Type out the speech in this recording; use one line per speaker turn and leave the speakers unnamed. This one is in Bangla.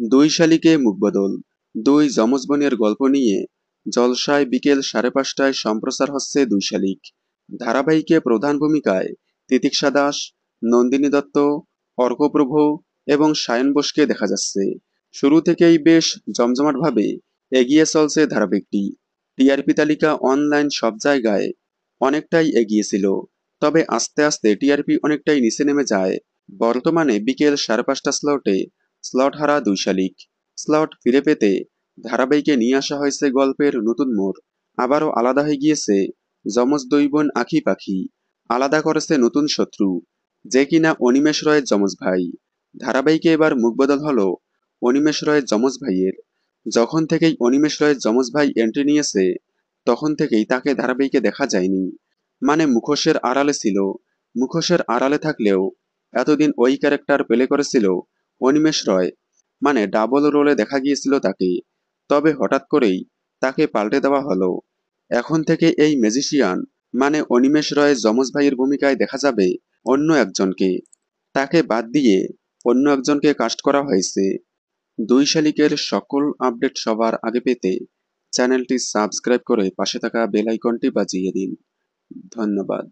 দুই শালিকে মুখবদল। দুই যমজ বোনের গল্প নিয়ে জলসায় বিকেল ৫:৩০টায় সম্প্রচার হচ্ছে দুই শালিক। ধারাবাহিকে প্রধান ভূমিকায় তিতিক্ষা দাস, নন্দিনী দত্ত, অর্কপ্রভ এবং সায়ন বোসকে দেখা যাচ্ছে। শুরু থেকেই বেশ জমজমাটভাবে এগিয়ে চলছে ধারাবাহিকটি। টিআরপি তালিকা অনলাইন সব জায়গায় অনেকটাই এগিয়ে ছিল, তবে আস্তে আস্তে টিআরপি অনেকটাই নিচে নেমে যায়। বর্তমানে বিকেল ৫:৩০ স্লটে স্লট হারা দুই শালিক। স্লট ফিরে পেতে ধারাবাহিকে নিয়ে আসা হয়েছে গল্পের নতুন মোড়। আবারও আলাদা হয়ে গিয়েছে যমজ দুই বোন আঁখি পাখি। আলাদা করেছে নতুন শত্রু, যে কিনা অনিমেষ রয়ের যমজ ভাই। ধারাবাহিকে এবার মুখবদল হলো অনিমেষ রয়ের যমজ ভাইয়ের। যখন থেকেই অনিমেষ রয়ের যমজ ভাই এন্ট্রি নিয়েছে, তখন থেকেই তাকে ধারাবাহিকে দেখা যায়নি। মানে মুখোশের আড়ালে ছিল। মুখোশের আড়ালে থাকলেও এতদিন ওই ক্যারেক্টার প্লে করেছিল অনিমেষ রয়, মানে ডাবল রোলে দেখা গিয়েছিল তাকে। তবে হঠাৎ করেই তাকে পাল্টে দেওয়া হলো। এখন থেকে এই ম্যাজিশিয়ান মানে অনিমেষ রয়ের যমজ ভাইয়ের ভূমিকায় দেখা যাবে অন্য একজনকে। তাকে বাদ দিয়ে অন্য একজনকে কাস্ট করা হয়েছে। দুই শালিকের সকল আপডেট সবার আগে পেতে চ্যানেলটি সাবস্ক্রাইব করে পাশে থাকা বেল আইকনটি বাজিয়ে দিন। ধন্যবাদ।